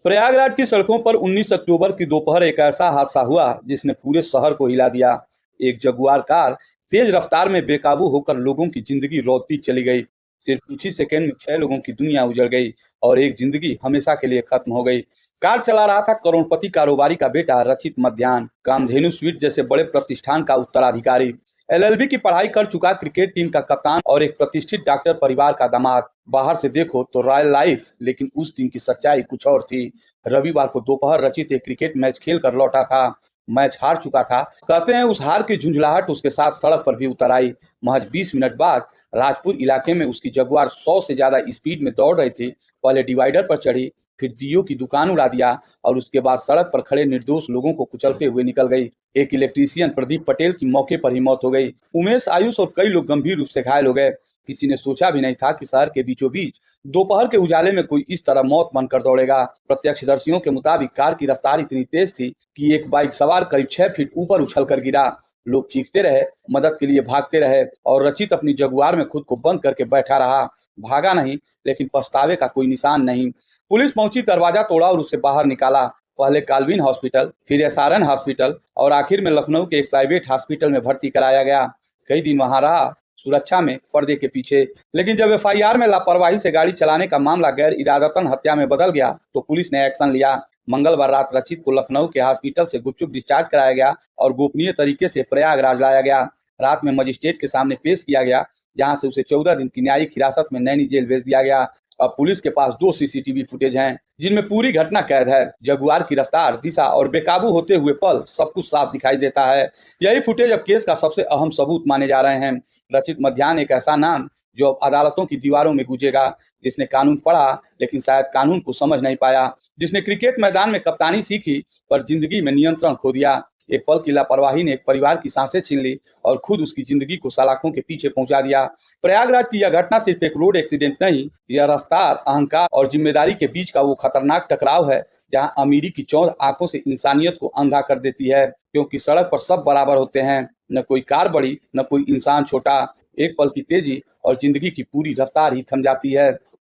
प्रयागराज की सड़कों पर 19 अक्टूबर की दोपहर एक ऐसा हादसा हुआ जिसने पूरे शहर को हिला दिया। एक जगुआर कार तेज रफ्तार में बेकाबू होकर लोगों की जिंदगी रौंदती चली गई। सिर्फ कुछ ही सेकंड में 6 लोगों की दुनिया उजड़ गई और एक जिंदगी हमेशा के लिए खत्म हो गई। कार चला रहा था करोड़पति कारोबारी का बेटा रचित मध्यान, कामधेनु स्वीट जैसे बड़े प्रतिष्ठान का उत्तराधिकारी, एलएलबी की पढ़ाई कर चुका क्रिकेट टीम का कप्तान और एक प्रतिष्ठित डॉक्टर परिवार का दामाद। बाहर से देखो तो रॉयल लाइफ, लेकिन उस दिन की सच्चाई कुछ और थी। रविवार को दोपहर रचित एक क्रिकेट मैच खेल कर लौटा था। मैच हार चुका था। कहते हैं उस हार की झुंझलाहट उसके साथ सड़क पर भी उतर आई। महज 20 मिनट बाद राजपुर इलाके में उसकी जगुआर 100 से ज्यादा स्पीड में दौड़ रही थी। पहले डिवाइडर पर चढ़ी, फिर दीयों की दुकान उड़ा दिया और उसके बाद सड़क पर खड़े निर्दोष लोगों को कुचलते हुए निकल गई। एक इलेक्ट्रीशियन प्रदीप पटेल की मौके पर ही मौत हो गई। उमेश, आयुष और कई लोग गंभीर रूप से घायल हो गए। किसी ने सोचा भी नहीं था कि शहर के बीचों बीच दोपहर के उजाले में कोई इस तरह मौत बनकर दौड़ेगा। प्रत्यक्षदर्शियों के मुताबिक कार की रफ्तार इतनी तेज थी कि एक बाइक सवार करीब 6 फीट ऊपर उछलकर गिरा। लोग चीखते रहे, मदद के लिए भागते रहे और रचित अपनी जगुआर में खुद को बंद करके बैठा रहा। भागा नहीं, लेकिन पछतावे का कोई निशान नहीं। पुलिस पहुंची, दरवाजा तोड़ा और उसे बाहर निकाला। पहले काल्विन हॉस्पिटल, फिर एसआरएन हॉस्पिटल और आखिर में लखनऊ के एक प्राइवेट हॉस्पिटल में भर्ती कराया गया। कई दिन वहां रहा, सुरक्षा में, पर्दे के पीछे। लेकिन जब एफआईआर में लापरवाही से गाड़ी चलाने का मामला गैर इरादतन हत्या में बदल गया तो पुलिस ने एक्शन लिया। मंगलवार रात रचित को लखनऊ के हॉस्पिटल से गुपचुप डिस्चार्ज कराया गया और गोपनीय तरीके से प्रयागराज लाया गया। रात में मजिस्ट्रेट के सामने पेश किया गया, जहां से उसे 14 दिन की न्यायिक हिरासत में नैनी जेल भेज दिया गया। अब पुलिस के पास 2 सीसीटीवी फुटेज हैं जिनमें पूरी घटना कैद है। जगुआर की रफ्तार, दिशा और बेकाबू होते हुए पल सब कुछ साफ दिखाई देता है। यही फुटेज अब केस का सबसे अहम सबूत माने जा रहे हैं। रचित मध्यान एक ऐसा नाम जो अब अदालतों की दीवारों में गूंजेगा, जिसने कानून पढ़ा लेकिन शायद कानून को समझ नहीं पाया, जिसने क्रिकेट मैदान में कप्तानी सीखी पर जिंदगी में नियंत्रण खो दिया। एक पल की लापरवाही ने एक परिवार की सांसें छीन ली और खुद उसकी जिंदगी को सलाखों के पीछे पहुंचा दिया। प्रयागराज की यह घटना सिर्फ एक रोड एक्सीडेंट नहीं, यह रफ्तार, अहंकार और जिम्मेदारी के बीच का वो खतरनाक टकराव है जहां अमीरी की चौंध आंखों से इंसानियत को अंधा कर देती है। क्योंकि सड़क पर सब बराबर होते हैं, न कोई कार बड़ी, न कोई इंसान छोटा। एक पल की तेजी और जिंदगी की पूरी रफ्तार ही थम जाती है।